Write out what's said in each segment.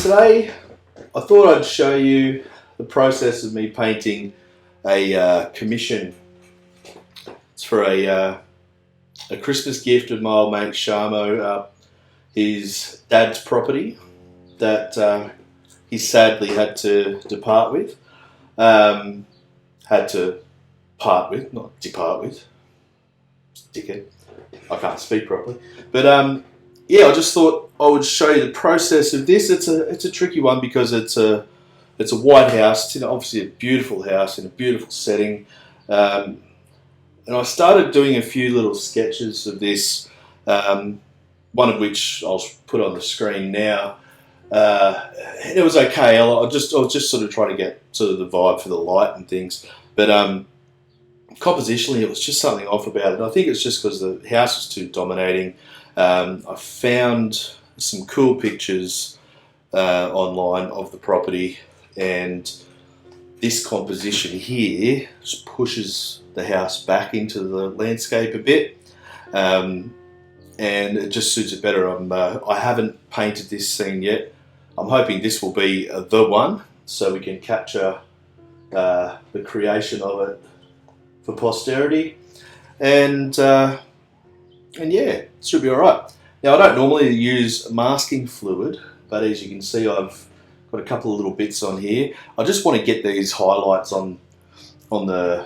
today I thought I'd show you the process of me painting a commission. It's for a Christmas gift of my old mate Sharmo, his dad's property that he sadly had to depart with. Had to part with, not depart with. Dickhead. I can't speak properly. But yeah, I just thought I would show you the process of this. It's a tricky one because it's a white house. It's obviously a beautiful house in a beautiful setting. And I started doing a few little sketches of this, one of which I'll put on the screen now. It was okay. I was just sort of trying to get sort of the vibe for the light and things. But compositionally, it was just something off about it. I think it's just because the house was too dominating. I found some cool pictures online of the property, and this composition here just pushes the house back into the landscape a bit, and it just suits it better. I haven't painted this scene yet. I'm hoping this will be the one, so we can capture the creation of it for posterity, and yeah, it should be alright. Now, I don't normally use masking fluid, but as you can see, I've got a couple of little bits on here. I just want to get these highlights on the,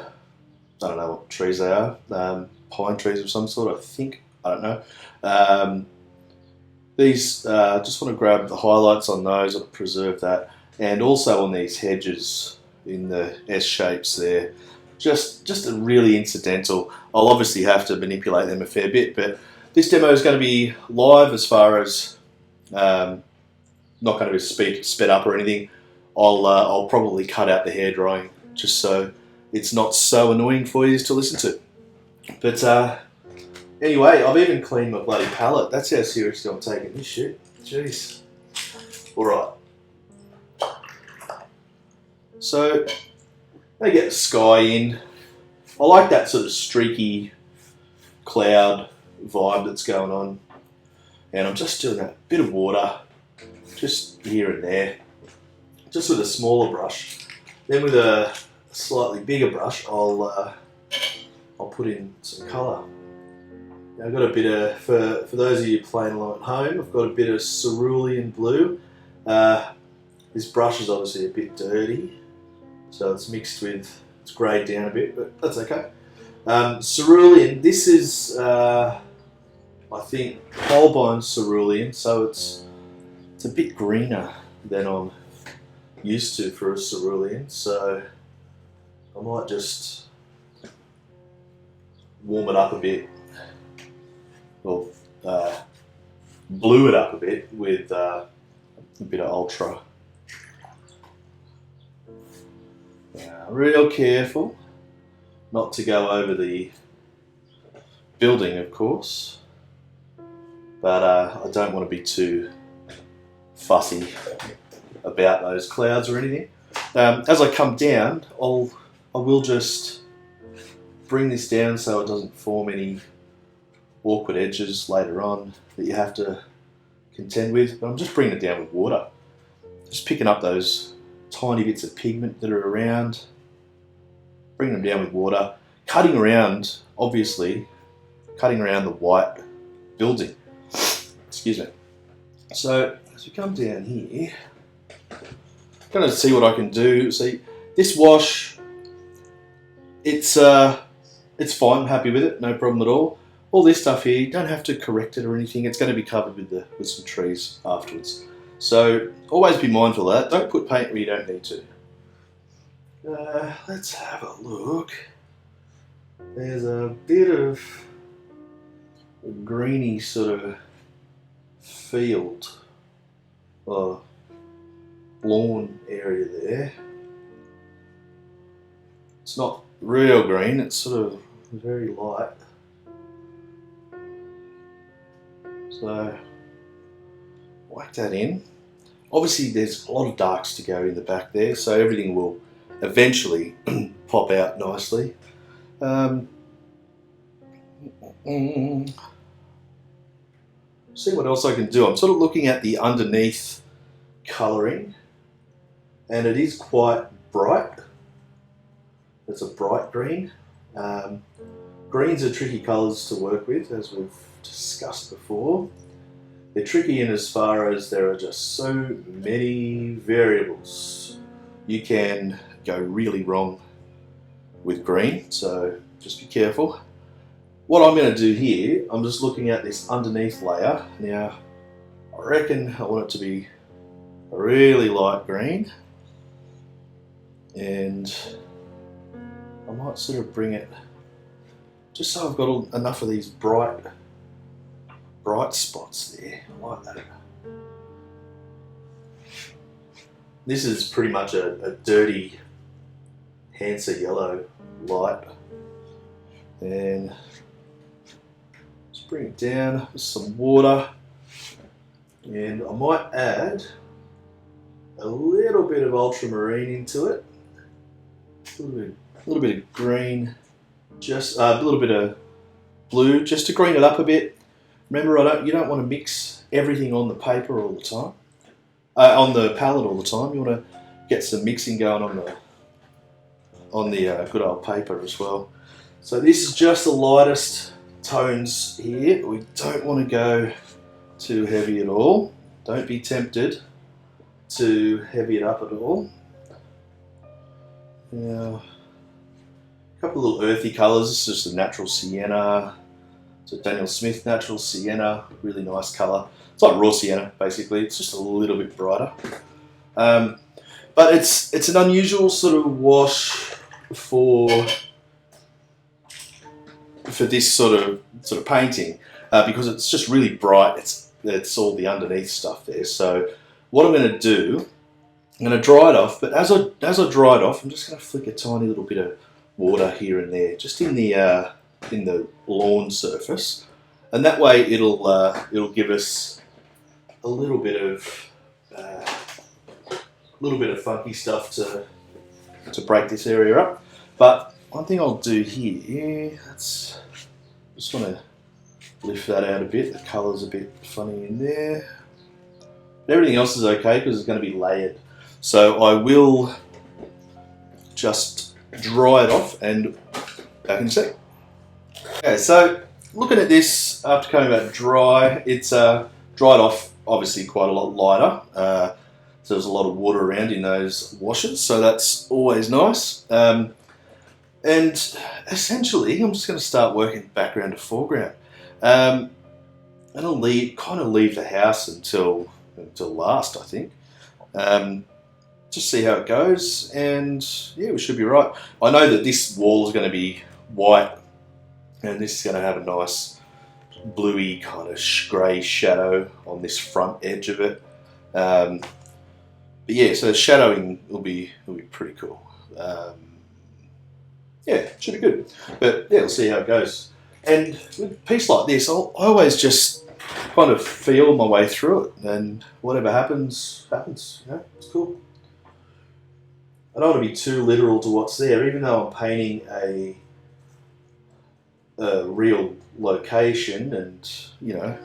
I don't know what trees they are, pine trees of some sort, I think. I don't know. These, just want to grab the highlights on those, I'll preserve that, and also on these hedges in the S shapes there. Just a really incidental. I'll obviously have to manipulate them a fair bit, but this demo is going to be live as far as not going to be sped up or anything. I'll probably cut out the hair drying just so it's not so annoying for you to listen to. But anyway, I've even cleaned my bloody palette. That's how seriously I'm taking this shit. Jeez. Alright. So, I get the sky in. I like that sort of streaky cloud vibe that's going on. And I'm just doing a bit of water, just here and there, just with a smaller brush. Then with a slightly bigger brush, I'll put in some colour. Now I've got a bit of, for those of you playing along at home, I've got a bit of cerulean blue. This brush is obviously a bit dirty, so it's mixed with, it's greyed down a bit, but that's okay. Cerulean, this is, I think, Holbein cerulean, so it's a bit greener than I'm used to for a cerulean, so I might just warm it up a bit, or blue it up a bit with a bit of ultra. Real careful not to go over the building, of course, but I don't want to be too fussy about those clouds or anything. As I come down, I will just bring this down so it doesn't form any awkward edges later on that you have to contend with. But I'm just bringing it down with water, just picking up those tiny bits of pigment that are around, bring them down with water, cutting around, obviously, cutting around the white building. Excuse me. So, as we come down here, I'm going to see what I can do. See, this wash, it's fine, I'm happy with it, no problem at all. All this stuff here, you don't have to correct it or anything, it's going to be covered with some trees afterwards. So, always be mindful of that. Don't put paint where you don't need to. Let's have a look. There's a bit of a greeny sort of field or lawn area there. It's not real green, it's sort of very light. So, whack that in. Obviously there's a lot of darks to go in the back there, so everything will eventually pop out nicely. See what else I can do. I'm sort of looking at the underneath colouring, and it is quite bright. It's a bright green. Greens are tricky colours to work with, as we've discussed before. They're tricky in as far as there are just so many variables. You can go really wrong with green, so just be careful. What I'm going to do here, I'm just looking at this underneath layer. Now, I reckon I want it to be a really light green, and I might sort of bring it just so I've got enough of these bright spots there. I like that. This is pretty much a dirty Hansa yellow light, and just bring it down with some water, and I might add a little bit of ultramarine into it, a little bit of green, just a little bit of blue, just to green it up a bit. Remember, you don't want to mix everything on the paper all the time, on the palette all the time. You want to get some mixing going on the good old paper as well. So this is just the lightest tones here. We don't want to go too heavy at all. Don't be tempted to heavy it up at all. Now, a couple of little earthy colours. This is just a natural sienna. It's a Daniel Smith natural sienna, really nice colour. It's like raw sienna basically. It's just a little bit brighter. But it's an unusual sort of wash for this sort of painting because it's just really bright. It's all the underneath stuff there. So what I'm going to do, I'm going to dry it off. But as I dry it off, I'm just going to flick a tiny little bit of water here and there, just in the lawn surface, and that way it'll give us a little bit of funky stuff to break this area up. But one thing I'll do here, just want to lift that out a bit. The colour's a bit funny in there. But everything else is okay because it's going to be layered. So I will just dry it off and back in a sec. Okay, so looking at this after coming back dry, it's dried off obviously quite a lot lighter. So there's a lot of water around in those washes, so that's always nice. And essentially, I'm just going to start working background to foreground. And I'll kind of leave the house until last, I think. Just see how it goes, and yeah, we should be right. I know that this wall is going to be white, and this is going to have a nice bluey kind of grey shadow on this front edge of it. But yeah, so the shadowing will be pretty cool. Yeah, should be good. But yeah, we'll see how it goes. And with a piece like this, I always just kind of feel my way through it, and whatever happens, happens. You know, it's cool. I don't want to be too literal to what's there, even though I'm painting a real location and, you know,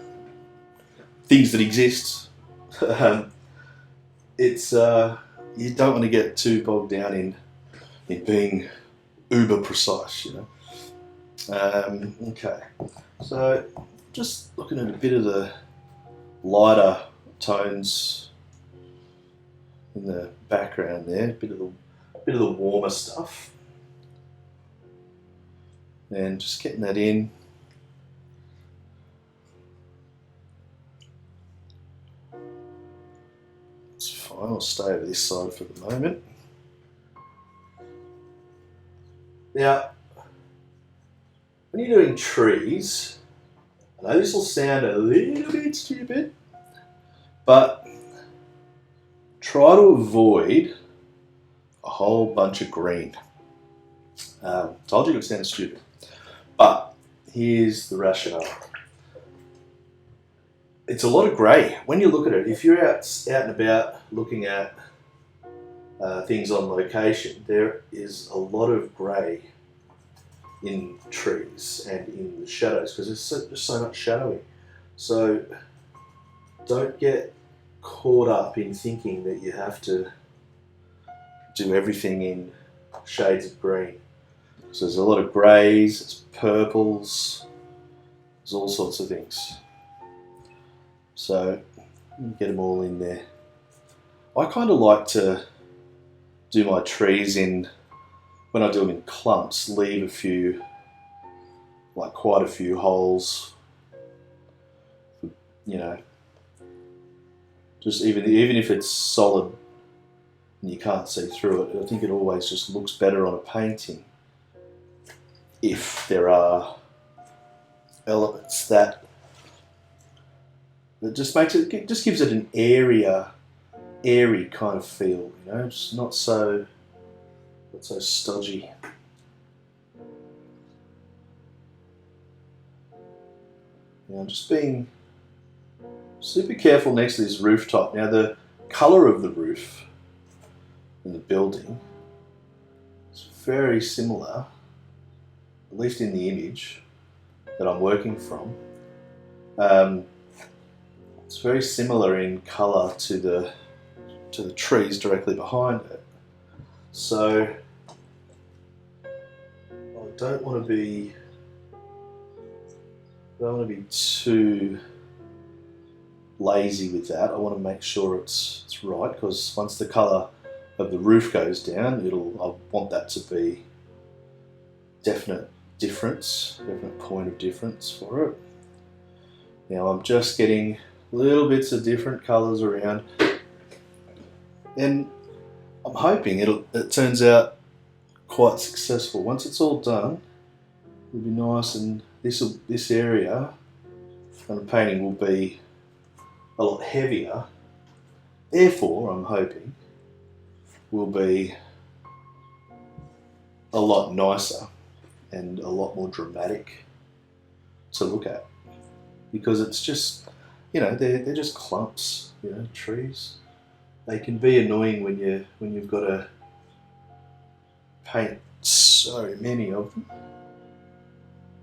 things that exist. It's you don't want to get too bogged down in being uber precise, you know. Okay, so just looking at a bit of the lighter tones in the background there, a bit of the warmer stuff, and just getting that in. It's fine, I'll stay over this side for the moment. Now, when you're doing trees, I know this will sound a little bit stupid, but try to avoid a whole bunch of green. Told you it would sound stupid, but here's the rationale. It's a lot of grey. When you look at it, if you're out and about looking at things on location, there is a lot of grey in trees and in the shadows because there's so much shadowing. So don't get caught up in thinking that you have to do everything in shades of green. So there's a lot of greys, there's purples, there's all sorts of things. So you get them all in there. I kind of like to do my trees in, when I do them in clumps, leave a few, like quite a few holes, you know, just even if it's solid and you can't see through it. I think it always just looks better on a painting if there are elements that just makes it, just gives it an airy kind of feel, you know, just not so stodgy. Now I'm just being super careful next to this rooftop. Now the colour of the roof in the building is very similar, at least in the image that I'm working from. It's very similar in colour to the trees directly behind it. So I don't want to be too lazy with that. I want to make sure it's right, because once the colour of the roof goes down, I want that to be definite point of difference for it. Now I'm just getting little bits of different colours around, and I'm hoping it turns out quite successful. Once it's all done, it'll be nice, and this area and the painting will be a lot heavier. Therefore, I'm hoping will be a lot nicer and a lot more dramatic to look at, because it's just, you know, they're just clumps, you know, trees. They can be annoying when you've got to paint so many of them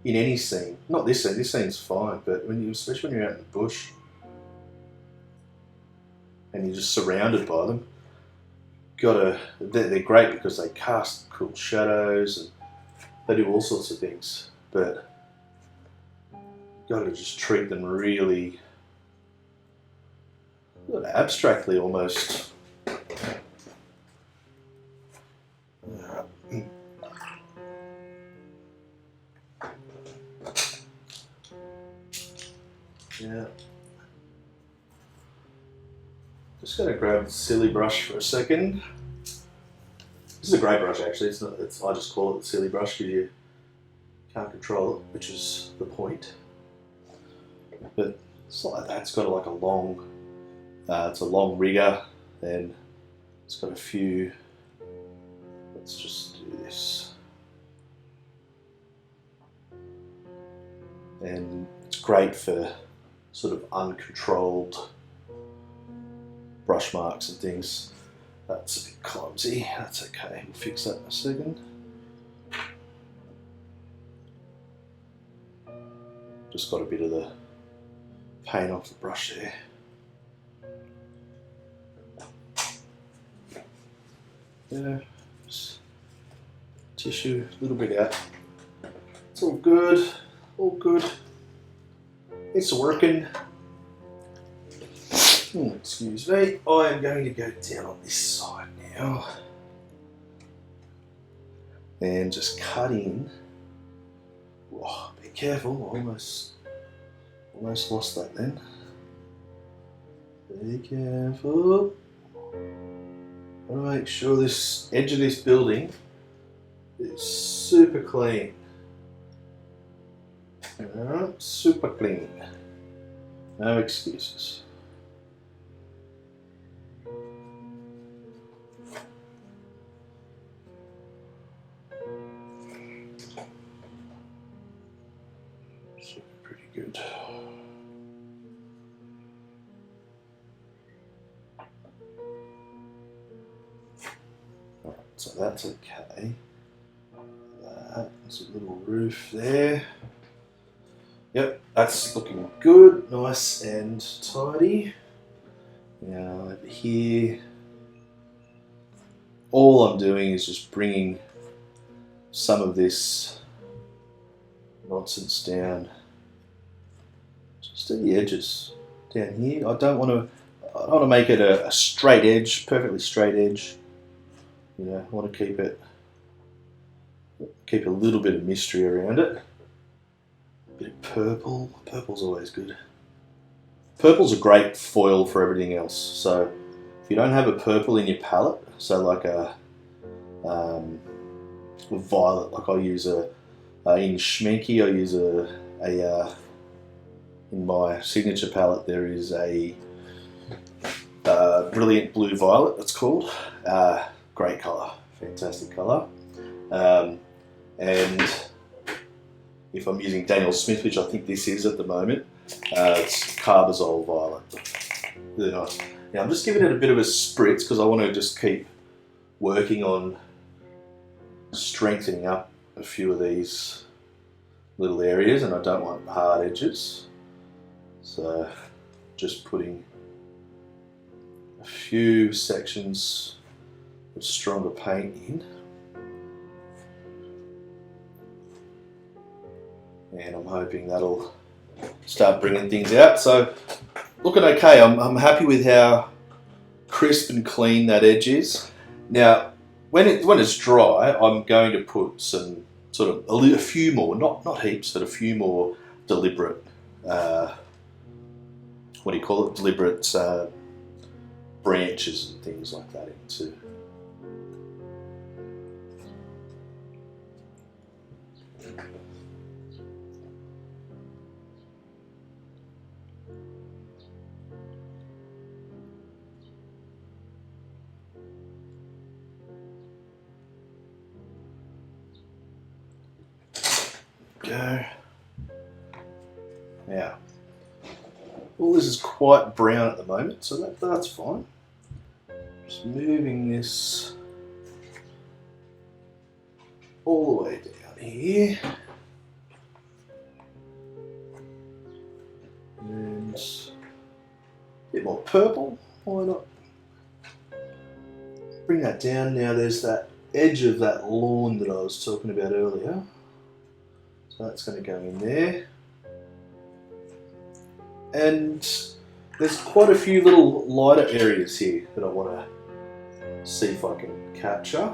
in any scene. Not this scene. This scene's fine, but especially when you're out in the bush and you're just surrounded by them, they're great because they cast cool shadows and they do all sorts of things. But got to just treat them really abstractly almost. Yeah. Just going to grab the silly brush for a second. This is a great brush actually. I just call it the silly brush because you can't control it, which is the point. But it's like that. It's got like a long. It's a long rigger, and it's got a few. Let's just do this. And it's great for sort of uncontrolled brush marks and things. That's a bit clumsy. That's okay. We'll fix that in a second. Just got a bit of the paint off the brush there. Yeah, just tissue a little bit out. It's all good, all good. It's working. Excuse me, I am going to go down on this side now and just cut in. Oh, be careful, I almost lost that then. Be careful. I want to make sure this edge of this building is super clean. Alright, super clean. No excuses. Pretty good. Alright, so that's okay. There's a little roof there. Yep, that's looking good, nice and tidy. Now over here, all I'm doing is just bringing some of this nonsense down just at the edges down here. I don't want to make it a straight edge, perfectly straight edge. You know, I want to keep a little bit of mystery around it. A bit of purple. Purple's always good. Purple's a great foil for everything else. So if you don't have a purple in your palette, so like a violet, like I use in Schminky, I use in my signature palette there is a brilliant blue violet, it's called. Great colour, fantastic colour. And if I'm using Daniel Smith, which I think this is at the moment, it's carbazole violet. Really nice. Now I'm just giving it a bit of a spritz because I want to just keep working on strengthening up a few of these little areas, and I don't want hard edges. So just putting a few sections of stronger paint in. And I'm hoping that'll start bringing things out. So looking okay. I'm happy with how crisp and clean that edge is. Now, when it's dry, I'm going to put some sort of a few more, not heaps, but a few more deliberate, deliberate branches and things like that into. Go. Now, all this is quite brown at the moment, so that's fine. Just moving this all the way down here. And a bit more purple, why not? Bring that down. Now there's that edge of that lawn that I was talking about earlier. So that's going to go in there. And there's quite a few little lighter areas here that I want to see if I can capture.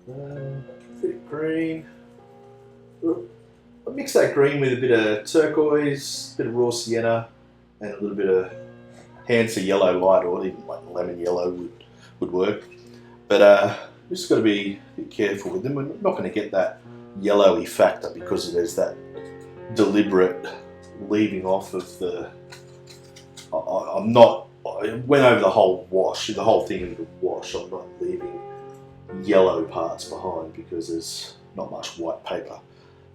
A bit of green. I mix that green with a bit of turquoise, a bit of raw sienna, and a little bit of Hansa yellow light, or even like lemon yellow would work. But just got to be a bit careful with them. We're not going to get that yellowy factor because there's that deliberate leaving off of the. I went over the whole wash, the whole thing of the wash. I'm not leaving yellow parts behind because there's not much white paper,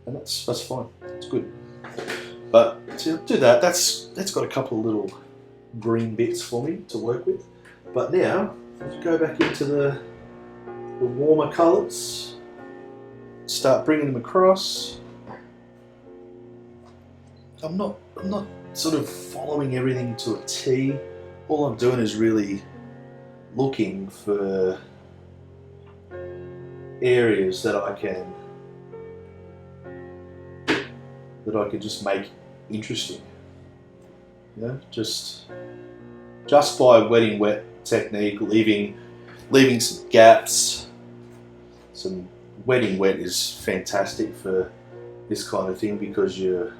and that's fine. It's good. But to do that, that's got a couple of little green bits for me to work with. But now let's go back into the warmer colours. Start bringing them across. I'm not sort of following everything to a T. All I'm doing is really looking for areas that I can just make interesting. You know, just by wetting wet technique, leaving some gaps. Some wetting wet is fantastic for this kind of thing because you're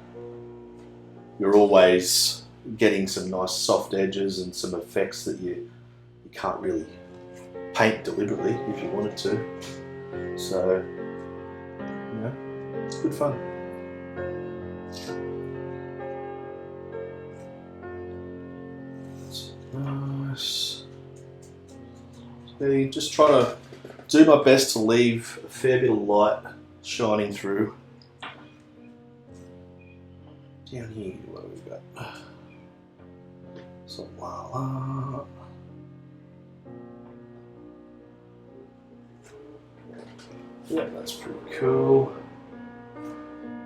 always getting some nice soft edges and some effects that you can't really paint deliberately if you wanted to. So, you know, it's good fun. It's nice. So just try to do my best to leave a fair bit of light shining through. Down here, what have we got? So voila. Yeah, that's pretty cool.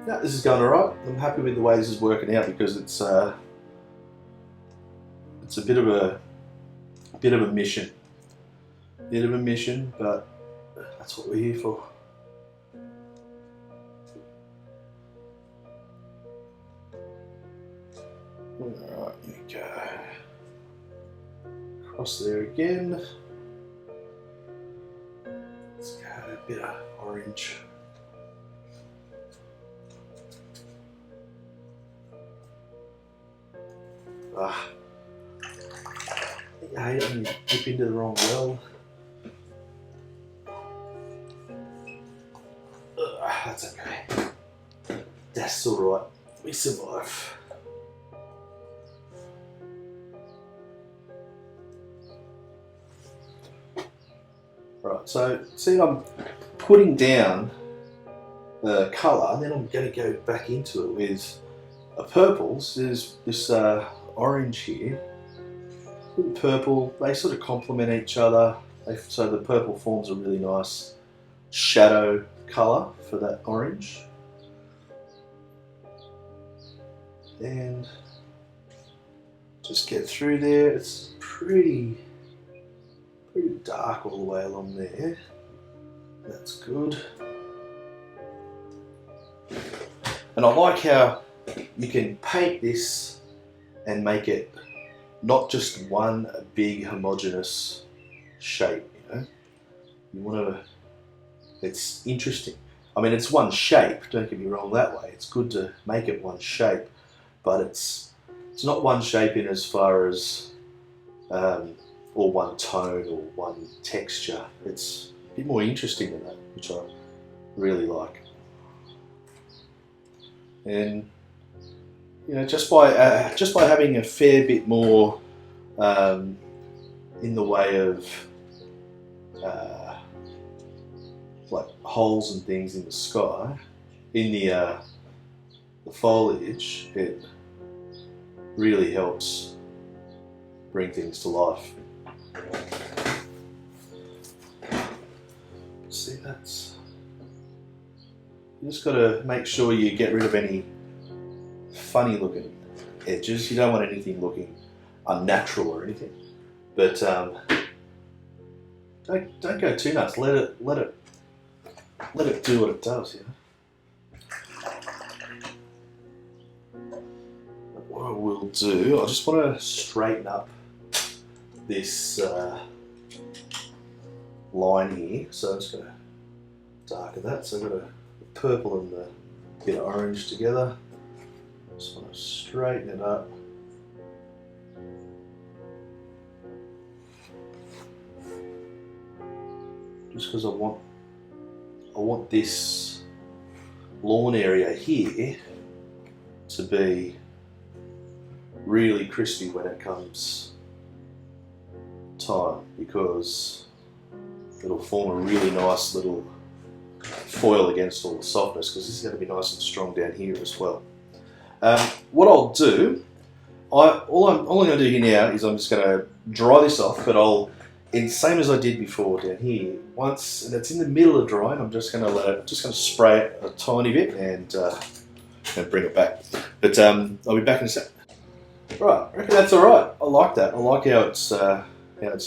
yeah, this is going alright. I'm happy with the way this is working out because it's a bit of a mission. Bit of a mission, but that's what we're here for. Alright, here we go. Across there again. Let's go a bit of orange. I hate it when you dip into the wrong well. That's okay. That's alright. We survive. Right, so see, I'm putting down the colour, and then I'm going to go back into it with a purples. There's this orange here, purple. They sort of complement each other. So the purple forms a really nice shadow colour for that orange. And just get through there. It's pretty dark all the way along there. That's good. And I like how you can paint this and make it not just one big homogeneous shape, you know. You want to, it's interesting. I mean, it's one shape, don't get me wrong that way. It's good to make it one shape, but it's not one shape in as far as or one tone or one texture. It's a bit more interesting than that, which I really like. And you know, just by having a fair bit more in the way of like holes and things in the sky, in the foliage, it really helps bring things to life. See, that's, you just got to make sure you get rid of any funny looking edges. You don't want anything looking unnatural or anything, but don't go too nuts. Let it do what it does, you know. What I will do, I just want to straighten up this line here, so I'm just going to darken that. So I've got the purple and the bit of orange together. Just want to straighten it up. Just because I want this lawn area here to be really crispy when it comes time, because it'll form a really nice little foil against all the softness, because this is going to be nice and strong down here as well. What I'll do, all I'm going to do here now is I'm just going to dry this off, but I'll, in same as I did before down here, once and it's in the middle of drying, I'm just going to spray it a tiny bit and bring it back. But I'll be back in a sec. Right, I reckon that's all right. I like that. I like how it's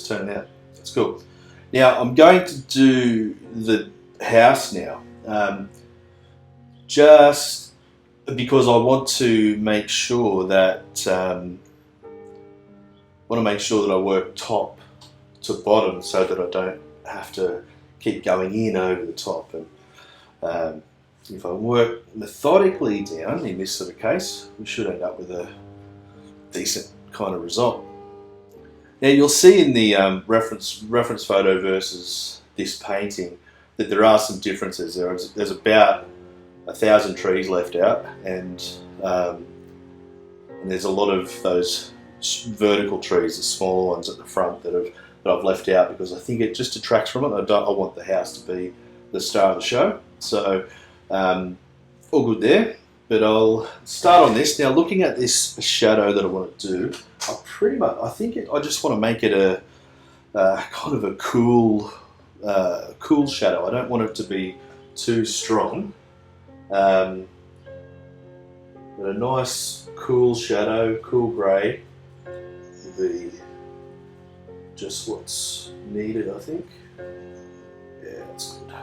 turned out. It's cool. Now I'm going to do the house now, just because I want to make sure that I work top to bottom so that I don't have to keep going in over the top. And if I work methodically down in this sort of case, we should end up with a decent kind of result. Now you'll see in the reference photo versus this painting that there are some differences. There's about 1,000 trees left out, and there's a lot of those vertical trees, the smaller ones at the front that I've left out because I think it just detracts from it. I want the house to be the star of the show. So all good there. But I'll start on this now. Looking at this shadow that I want to do, I just want to make it a kind of a cool shadow. I don't want it to be too strong. But a nice cool shadow, cool grey will be just what's needed, I think. Yeah, that's good.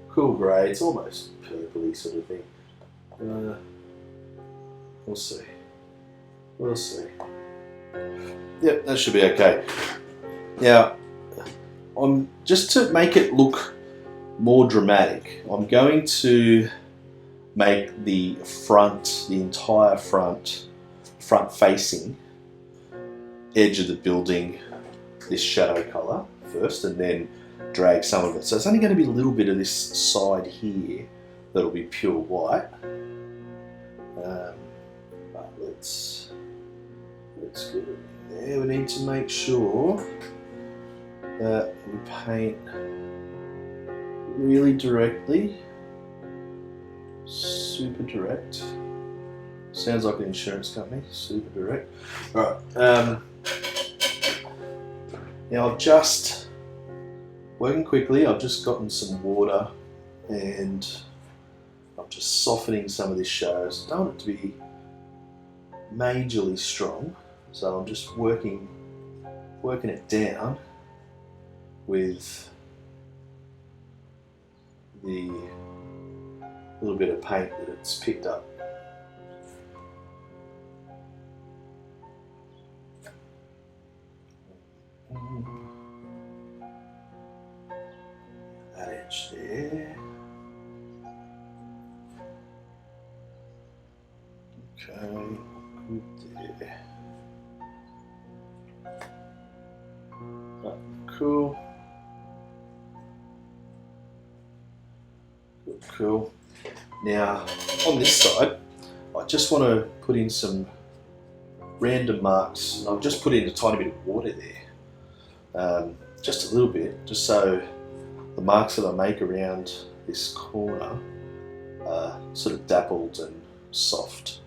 Cool grey, it's almost purpley sort of thing. We'll see. We'll see. Yep, that should be okay. Now, just to make it look more dramatic, I'm going to make the entire front facing edge of the building this shadow colour first, and then drag some of it. So it's only going to be a little bit of this side here that'll be pure white. But let's get it in there. We need to make sure that we paint really directly, super direct. Sounds like an insurance company, super direct. All right. Now I've just, working quickly, I've just gotten some water and I'm just softening some of this shadow. I don't want it to be majorly strong, so I'm just working it down with the little bit of paint that it's picked up. That edge there. Okay, good there. Oh, cool. Good, cool. Now, on this side, I just want to put in some random marks. And I've just put in a tiny bit of water there. Just a little bit, just so the marks that I make around this corner are sort of dappled and soft.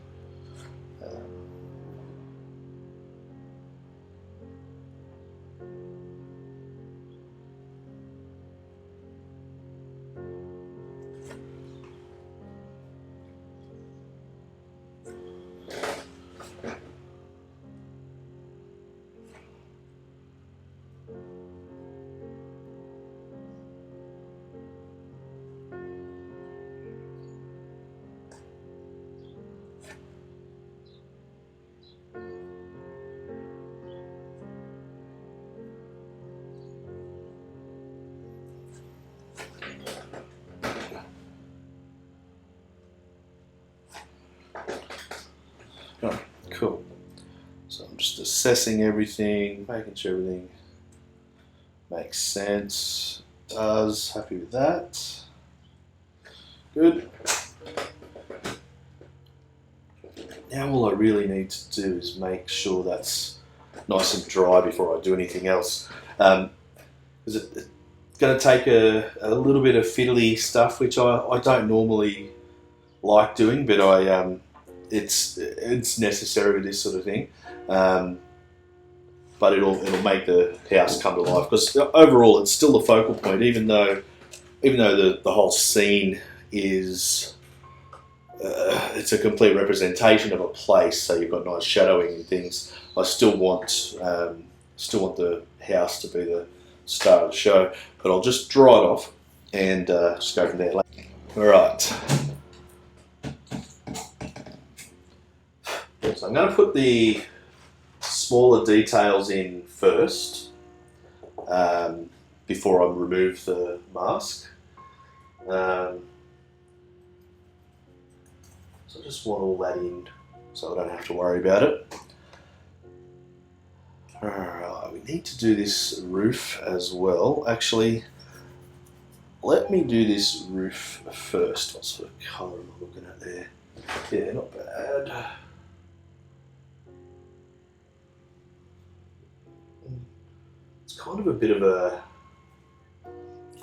Oh, cool. So I'm just assessing everything, making sure everything makes sense. Does. Happy with that. Good. Now all I really need to do is make sure that's nice and dry before I do anything else. Because it's going to take a little bit of fiddly stuff, which I don't normally like doing, but it's necessary with this sort of thing. But it'll make the house come to life, because overall it's still the focal point, even though the whole scene is it's a complete representation of a place. So you've got nice shadowing and things. I still want the house to be the star of the show, but I'll just dry it off and just go from there. All right. So I'm going to put the smaller details in first before I remove the mask. So I just want all that in so I don't have to worry about it. Alright, we need to do this roof as well. Actually, let me do this roof first. What sort of colour am I looking at there? Yeah, not bad. It's kind of a bit of a,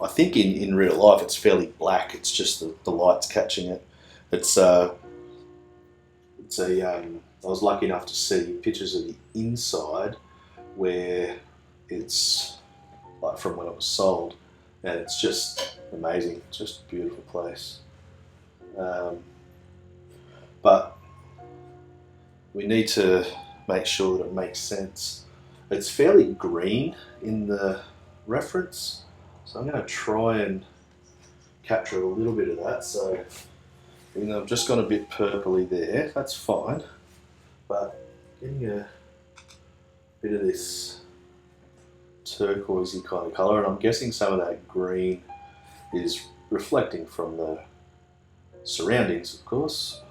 I think in real life it's fairly black. It's just the light's catching it. I was lucky enough to see pictures of the inside where it's like from when it was sold, and it's just amazing. It's just a beautiful place. But we need to make sure that it makes sense. It's fairly green in the reference, so I'm going to try and capture a little bit of that. So even though I've just gone a bit purpley there, that's fine, but getting a bit of this turquoisey kind of colour, and I'm guessing some of that green is reflecting from the surroundings, of course.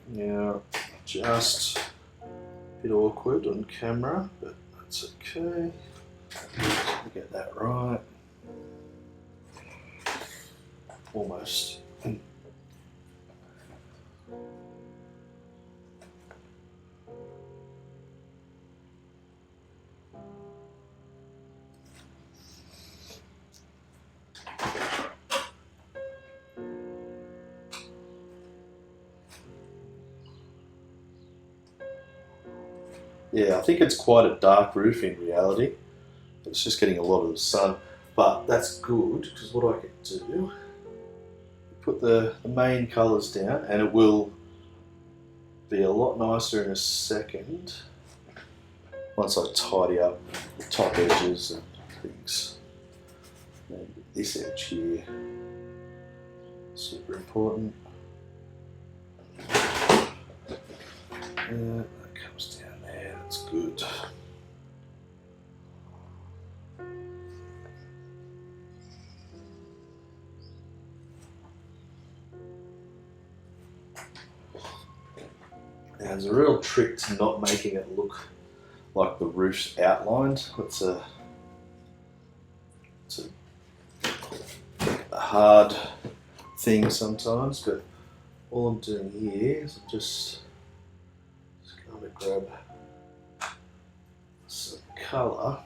Now, just a bit awkward on camera, but that's okay. Get that right. Almost. Yeah, I think it's quite a dark roof in reality. It's just getting a lot of the sun, but that's good because what I can do, put the main colours down, and it will be a lot nicer in a second once I tidy up the top edges and things. And this edge here, super important. That comes down there, that's good. Now, there's a real trick to not making it look like the roof's outlined. It's a hard thing sometimes, but all I'm doing here is I'm just going to grab some colour,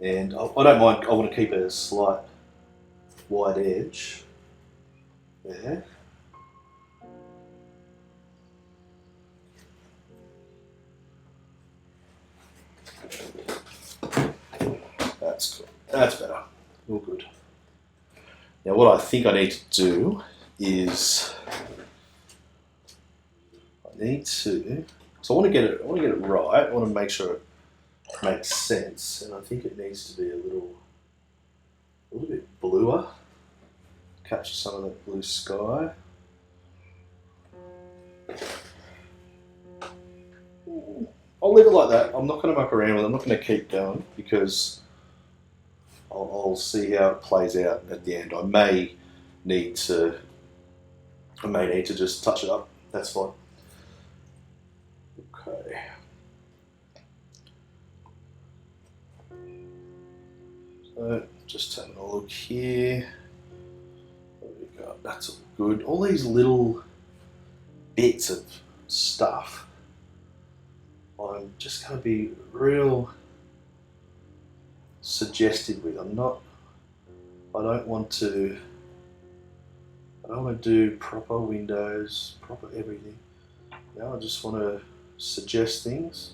and I don't mind, I want to keep a slight white edge there. That's cool. That's better. All good. Now what I think I need to do is so I want to get it right. I want to make sure it makes sense, and I think it needs to be a little bit bluer. Capture some of that blue sky. I'll leave it like that. I'm not going to muck around with it. I'm not going to keep going because I'll see how it plays out at the end. I may need to just touch it up. That's fine. Okay. So just having a look here. There we go. That's all good. All these little bits of stuff, I'm just going to be real suggestive with. I don't want to do proper windows, proper everything. Now I just want to suggest things.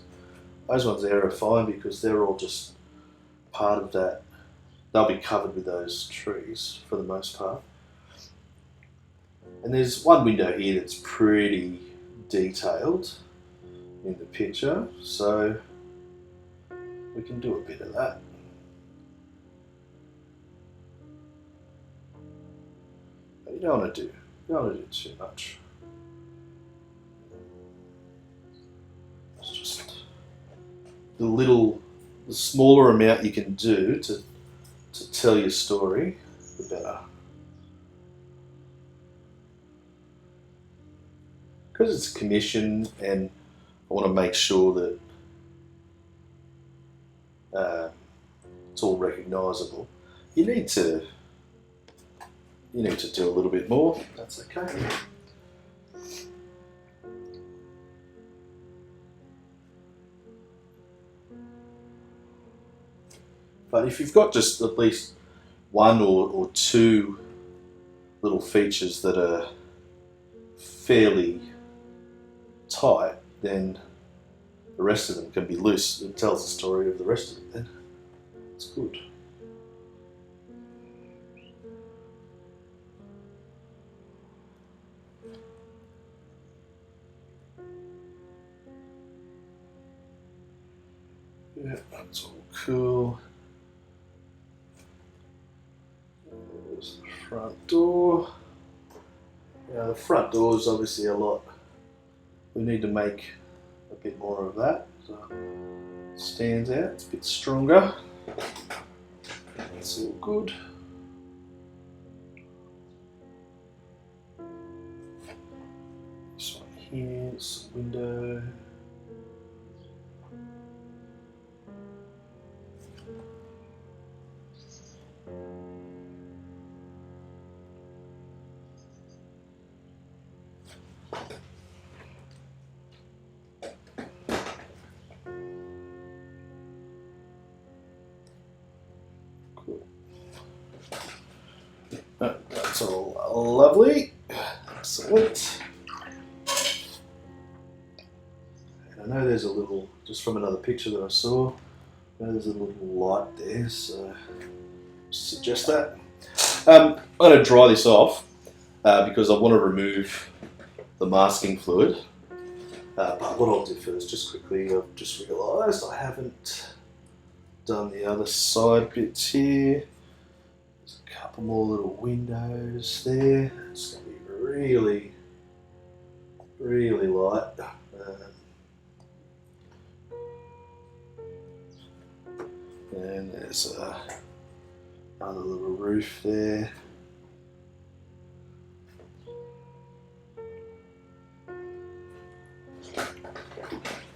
Those ones there are fine because they're all just part of that. They'll be covered with those trees for the most part. And there's one window here that's pretty detailed in the picture, so we can do a bit of that. But you don't want to do too much. It's just the smaller amount you can do to tell your story, the better. Because it's a commission, and I want to make sure that it's all recognisable. You need to do a little bit more. That's okay. But if you've got just at least one or two little features that are fairly tight, then the rest of them can be loose. It tells the story of the rest of it then. It's good. Yeah, that's all cool. There's the front door. Yeah, the front door is obviously a lot. We need to make a bit more of that. So it stands out, it's a bit stronger. That's all good. This one here, this window. Cool. That's all lovely. Excellent. And I know there's a little, just from another picture that I saw, I know there's a little light there, so suggest that. I'm going to dry this off because I want to remove the masking fluid. But what I'll do first, just quickly, I've just realised I haven't done the other side bits here. There's a couple more little windows there. It's going to be really, really light. And there's another little roof there.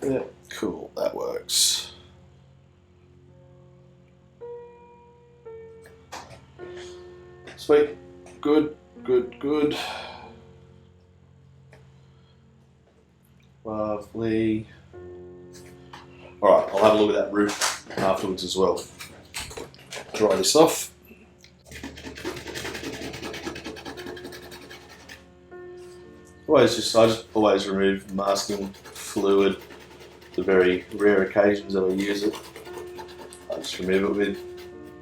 Yeah, cool, that works. Sweet, good, good, good. Lovely. Alright, I'll have a look at that roof afterwards as well. Dry this off. I just always remove masking fluid. The very rare occasions that I use it, I just remove it with a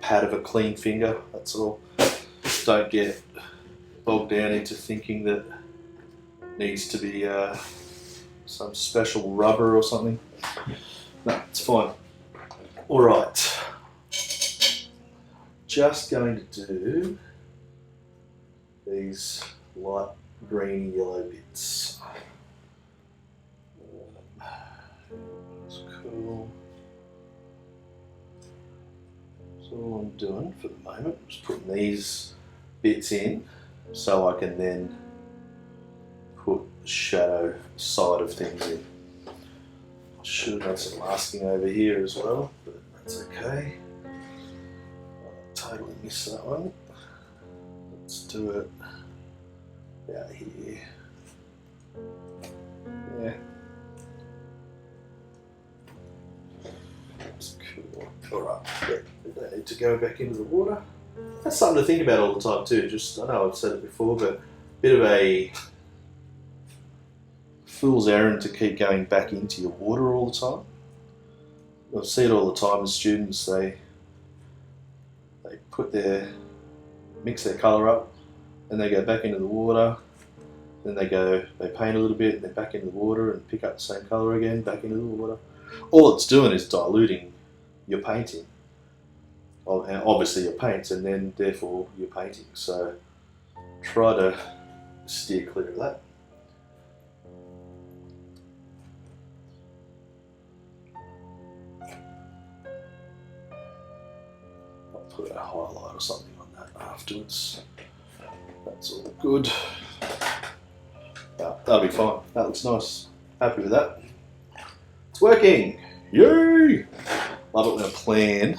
pad of a clean finger, that's all. Don't get bogged down into thinking that it needs to be some special rubber or something. No, it's fine. Alright, just going to do these light green yellow bits. That's cool. So all I'm doing for the moment is putting these bits in so I can then put the shadow side of things in. I should have done some masking over here as well, but that's okay. I totally missed that one. Let's do it out here. Yeah. That's cool. Alright, yeah, we don't need to go back into the water. That's something to think about all the time too. Just, I know I've said it before, but a bit of a fool's errand to keep going back into your water all the time. I see it all the time as students. They mix their colour up, and they go back into the water. Then they paint a little bit, and then back into the water and pick up the same colour again, back into the water. All it's doing is diluting your painting. And obviously your paints, and then therefore your painting. So try to steer clear of that. I'll put a highlight or something on that afterwards. That's all good. That'll be fine. That looks nice. Happy with that. It's working. Yay! Love it when a plan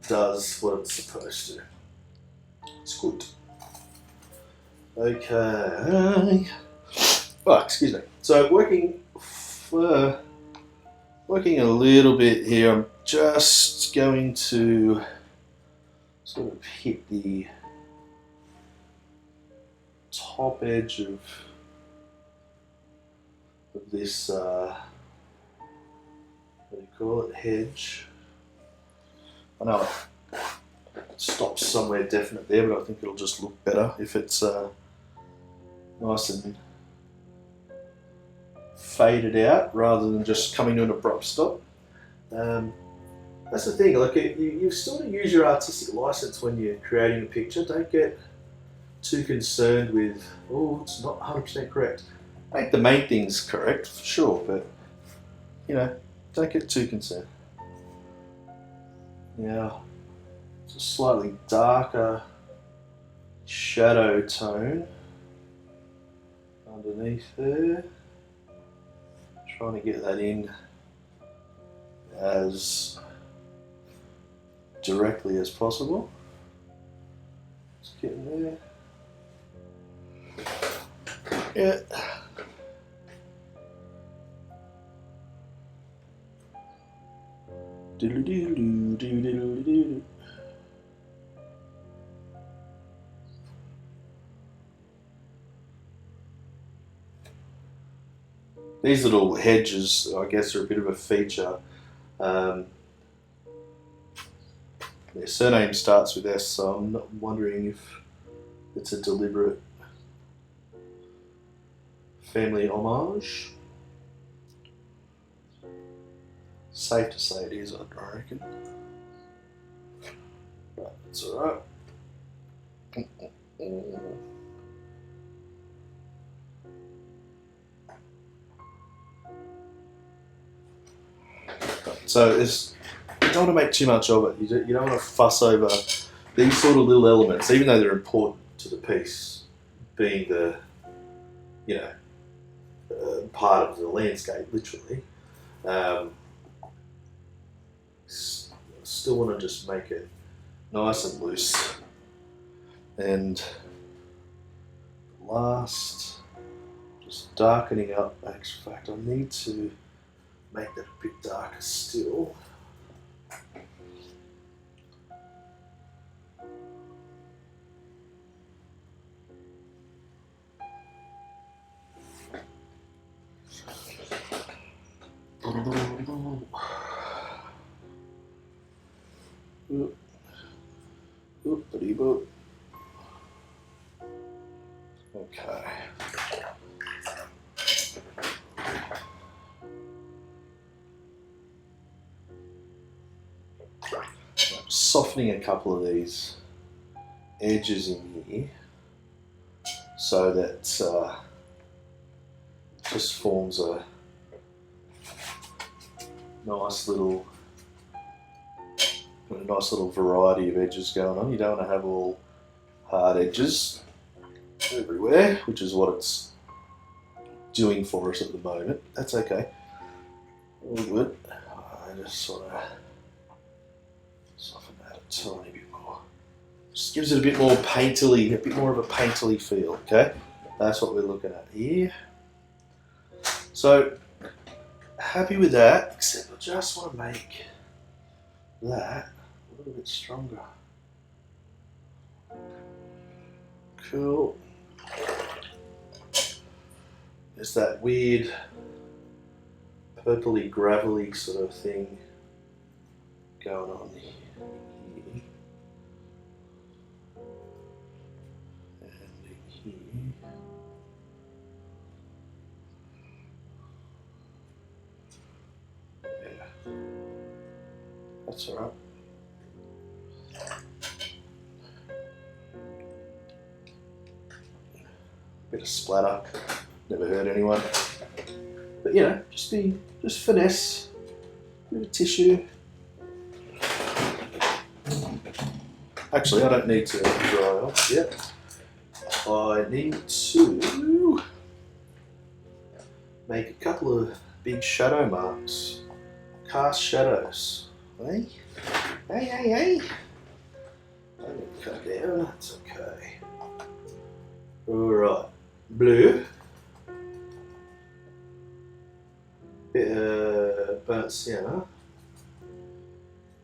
does what it's supposed to. It's good. Okay. Oh, excuse me. So working a little bit here. I'm just going to sort of hit the top edge of this what do you call it, hedge. I know it stops somewhere definite there, but I think it'll just look better if it's nice and faded out rather than just coming to an abrupt stop. That's the thing, like you sort of use your artistic license when you're creating a picture. Don't get too concerned with, oh, it's not 100% correct. Make the main things correct, for sure, but, you know, don't get too concerned. Now, it's a slightly darker shadow tone underneath there. Trying to get that in as directly as possible. Just getting there. Yeah. Doodle-doo-doo-doo-doo-doo-doo. These little hedges, I guess, are a bit of a feature. Their surname starts with S, so I'm not wondering if it's a deliberate family homage. Safe to say it is, I reckon. But it's alright. So it's, you don't want to make too much of it. You don't want to fuss over these sort of little elements, even though they're important to the piece, being the, you know, part of the landscape, literally. Still want to just make it nice and loose. And last, just darkening up. In fact, I need to make that a bit darker still. Oop-a-dee-boop. Okay. Softening a couple of these edges in here so that just forms a nice little variety of edges going on. You don't want to have all hard edges everywhere, which is what it's doing for us at the moment. That's okay. All good. I just sort of soften that a tiny bit more. Just gives it a bit more painterly, a bit more of a painterly feel, okay? That's what we're looking at here. So, happy with that, except I just want to make that a little bit stronger. Cool. There's that weird purpley gravelly sort of thing going on here. And in here. Yeah. That's alright. Bit of splatter, never hurt anyone. But you know, just finesse, bit of tissue. Actually, I don't need to dry off yet. I need to make a couple of big shadow marks, cast shadows. Hey, hey, hey, hey. I'm gonna cut down. That's okay. All right. Blue, bit of burnt sienna,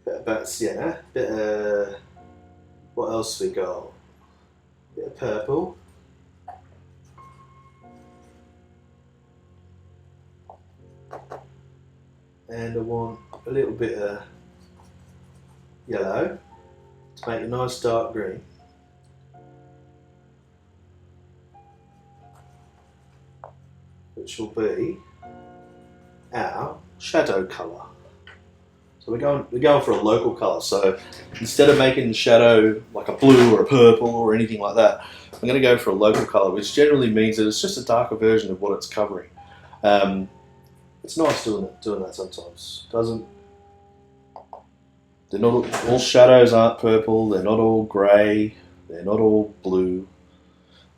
bit of, what else we got? Bit of purple, and I want a little bit of yellow to make a nice dark green. Which will be our shadow colour. So we're going for a local colour. So instead of making the shadow like a blue or a purple or anything like that, I'm going to go for a local colour, which generally means that it's just a darker version of what it's covering. It's nice doing that sometimes. They're not all shadows aren't purple. They're not all grey. They're not all blue.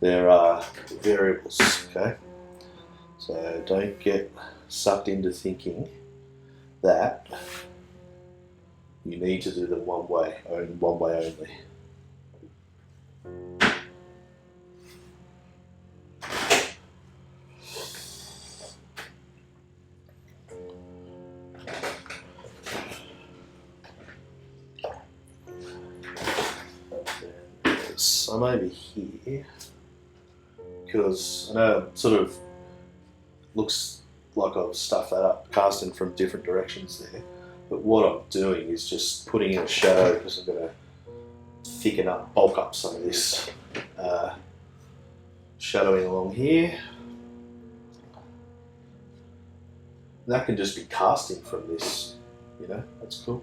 There are variables. Okay, so don't get sucked into thinking that you need to do them one way only. I'm over here because I know it sort of looks like I've stuffed that up, casting from different directions there. But what I'm doing is just putting in a shadow because I'm going to thicken up, bulk up some of this shadowing along here. And that can just be casting from this, you know, that's cool.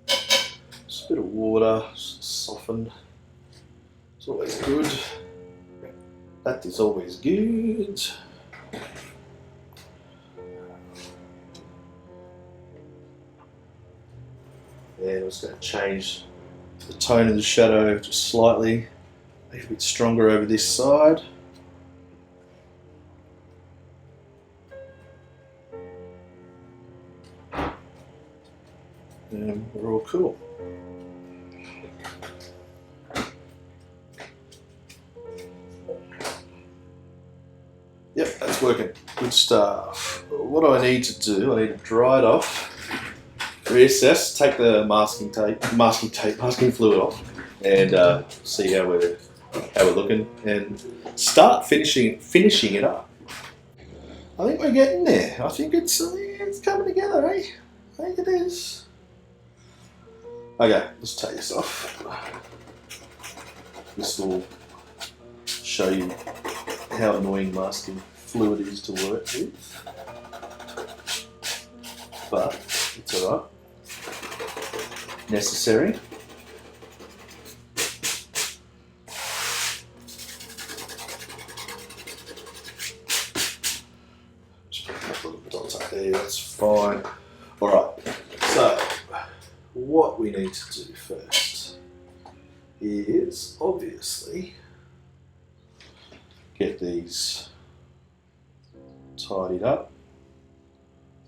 Just a bit of water, soften. It's always good. That is always good. And I'm just going to change the tone of the shadow just slightly, make it a bit stronger over this side. And we're all cool. Yep, that's working. Good stuff. What do I need to do? I need to dry it off, reassess, take the masking fluid off, and see how we're looking, and start finishing it up. I think we're getting there. I think it's coming together, eh? I think it is. Okay, let's take this off. This will show you how annoying masking fluid is to work with, but it's alright. Necessary. Just put a couple of dots up there, that's fine. Alright, so what we need to do first is obviously get these tidied up.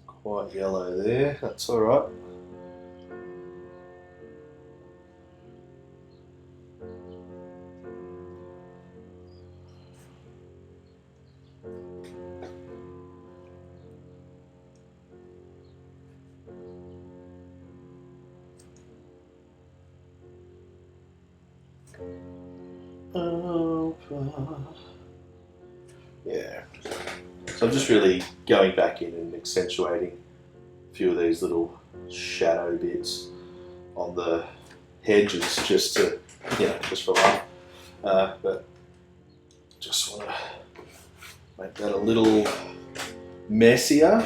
Quite yellow there, that's alright. Yeah, so I'm just really going back in and accentuating a few of these little shadow bits on the hedges, just to, just for fun. But just want to make that a little messier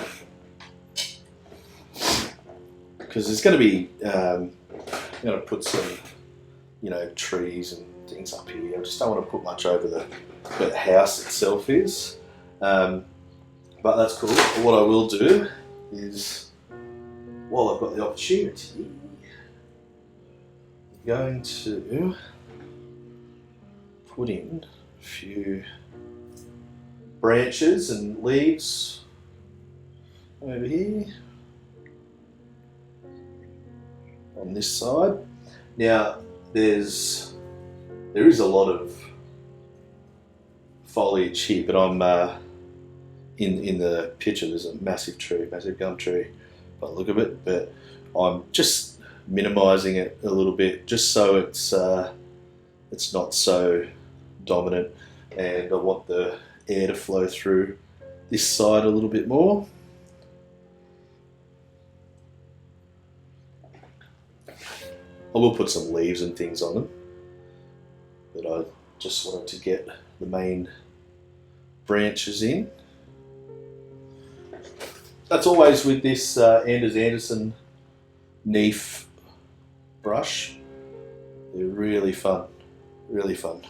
because there's going to be, I'm going to put some, trees and things up here. I just don't want to put much over where the house itself is, but that's cool. But what I will do is, while I've got the opportunity, I'm going to put in a few branches and leaves over here on this side. Now there is a lot of foliage here, but I'm in the picture there's a massive gum tree by the look of it, but I'm just minimizing it a little bit just so it's not so dominant, and I want the air to flow through this side a little bit more. I will put some leaves and things on them, but I just wanted to get the main branches in. that's always with this Anders Anderson Neef brush. They're really fun, really fun.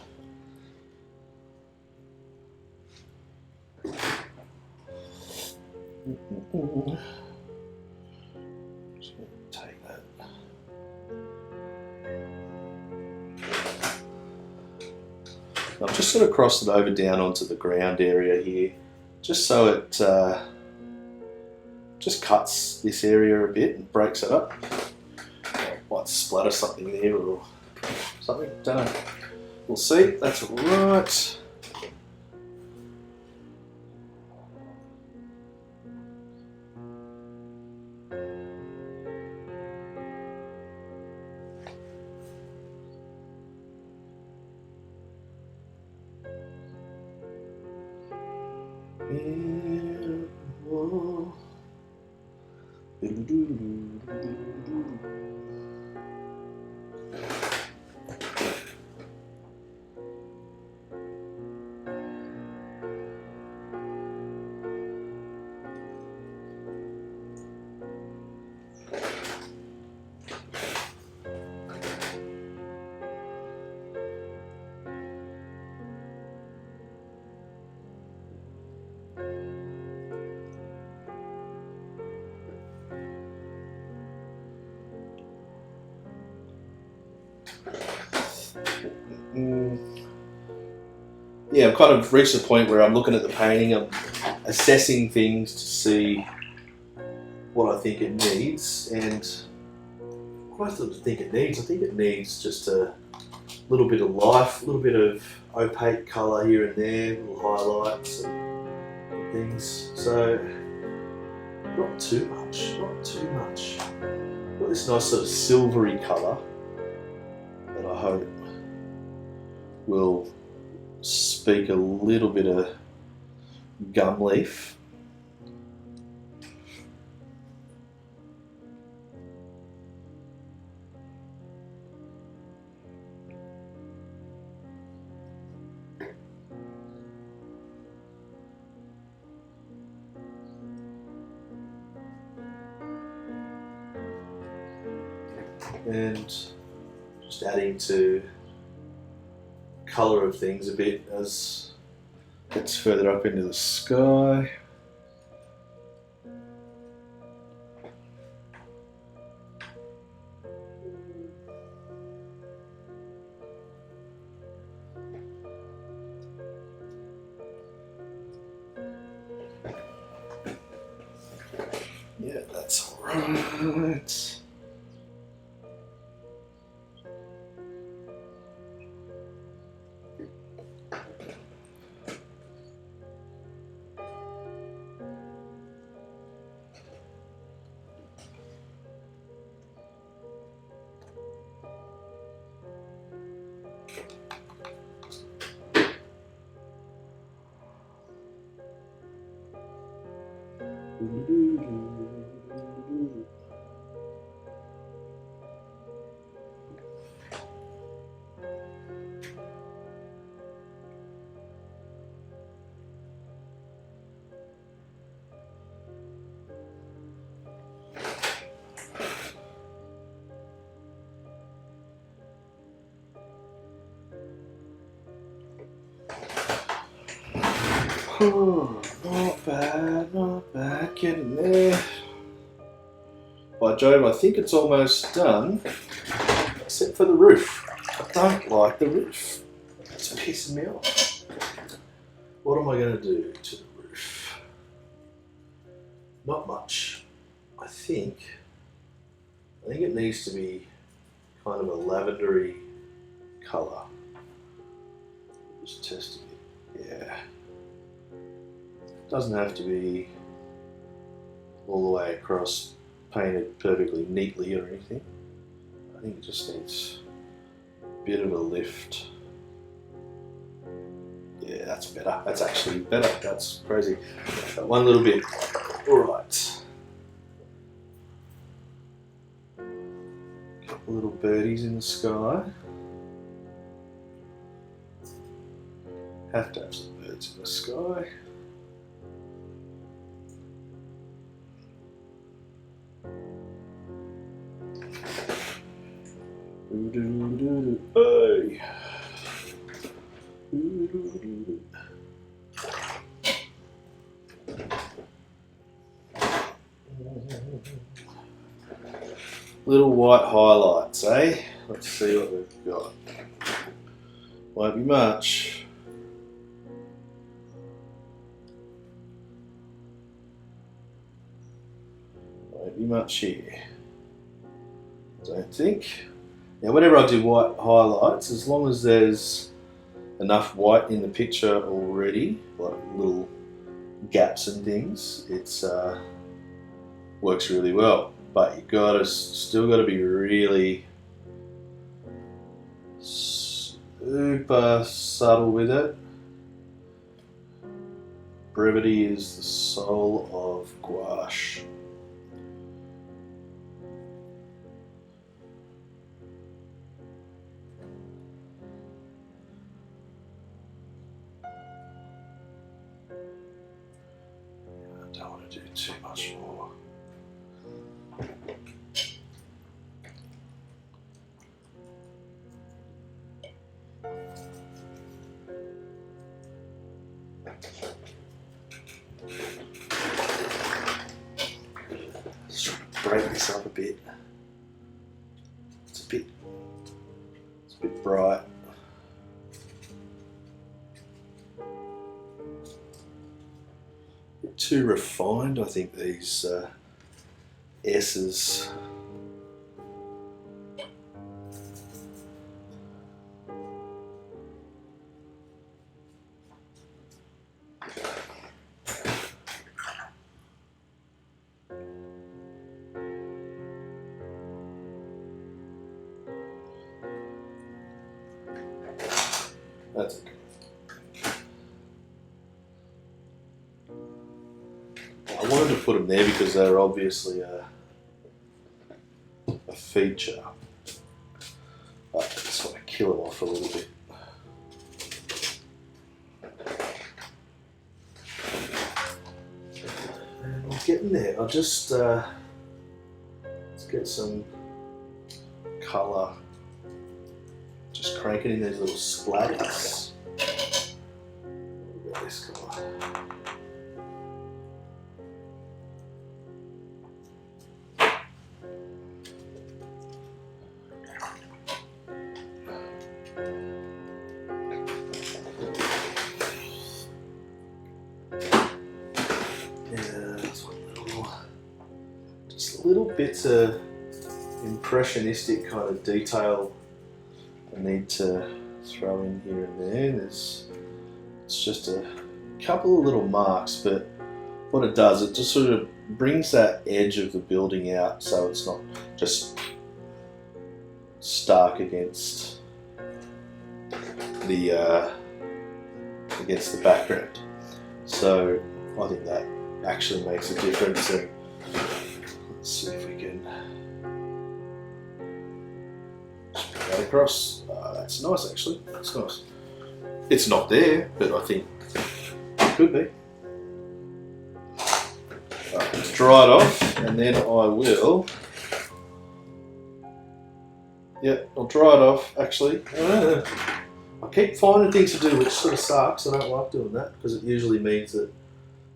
Just going to take that. I've just sort of crossed it over down onto the ground area here, just so it just cuts this area a bit and breaks it up. Might splatter something there or something, don't know. We'll see, that's all right. Yeah, I've kind of reached the point where I'm looking at the painting, I'm assessing things to see what I think it needs, and what I think it needs just a little bit of life, a little bit of opaque colour here and there, little highlights and things. So not too much, not too much. Got this nice sort of silvery colour that I hope will speak a little bit of gum leaf. And just adding to colour of things a bit as it gets further up into the sky. Yeah, that's all right. Oh, not bad, getting there. By Jove, I think it's almost done, except for the roof. I don't like the roof. It's pissing me off. What am I going to do to the roof? Not much. I think it needs to be kind of a lavendery colour. Just testing it. Yeah. Doesn't have to be all the way across painted perfectly neatly or anything. I think it just needs a bit of a lift. Yeah, that's better. That's actually better. That's crazy. That one little bit. Alright. Couple little birdies in the sky. Have to have some birds in the sky. Little white highlights, eh? Let's see what we've got. Won't be much. Won't be much here. Don't think. Now whenever I do white highlights, as long as there's enough white in the picture already, like little gaps and things, it's works really well. But you still gotta be really super subtle with it. Brevity is the soul of gouache. I don't want to do too much more. Just trying to break this up a bit. It's a bit bright. A bit too refined, I think, these S's. That's okay. I wanted to put them there because they're obviously a feature. But I just want to kill them off a little bit. And we're getting there. I'll just let's get some colour. Just crank it in these little splatters. Look at this colour. Yeah, that's just little bits of impressionistic kind of detail I need to throw in here and there. It's just a couple of little marks, but what it does, it just sort of brings that edge of the building out, so it's not just stark against the background. So I think that actually makes a difference. And let's see if we can put that across. That's nice, actually. That's nice. It's not there, but I think it could be. Right, let's dry it off, and then I will. Yeah, I'll dry it off. Actually, I keep finding things to do, which sort of sucks. I don't like doing that because it usually means that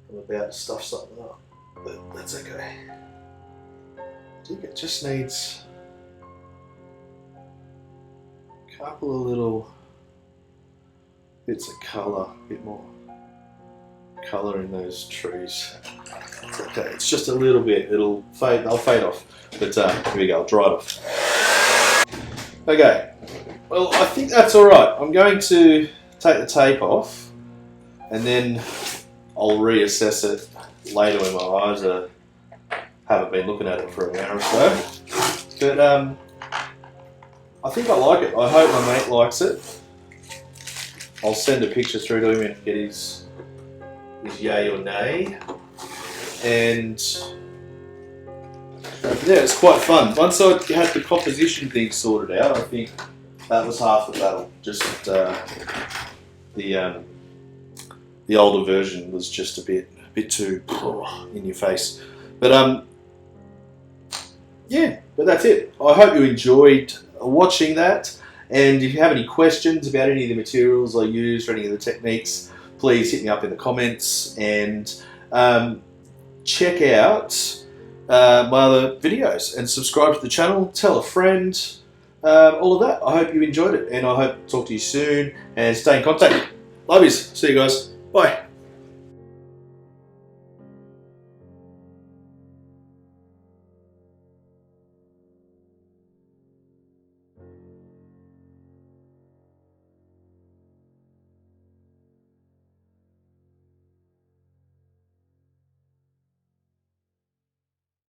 I'm about to stuff something up. But that's okay. I think it just needs a couple of little bits of colour, a bit more colour in those trees. It's okay, it's just a little bit, they'll fade off. But here we go, I'll dry it off. Okay, well I think that's alright. I'm going to take the tape off and then I'll reassess it later when my eyes haven't been looking at it for an hour or so. But I think I like it. I hope my mate likes it. I'll send a picture through to him and get his yay or nay. And yeah, it's quite fun. Once I had the composition thing sorted out, I think that was half the battle. Just the older version was just a bit too in your face. But yeah, but that's it. I hope you enjoyed watching that. And if you have any questions about any of the materials I use or any of the techniques, please hit me up in the comments and check out my other videos, and subscribe to the channel, tell a friend, all of that. I hope you enjoyed it, and I hope to talk to you soon and stay in contact. Love yous. See you guys. Bye.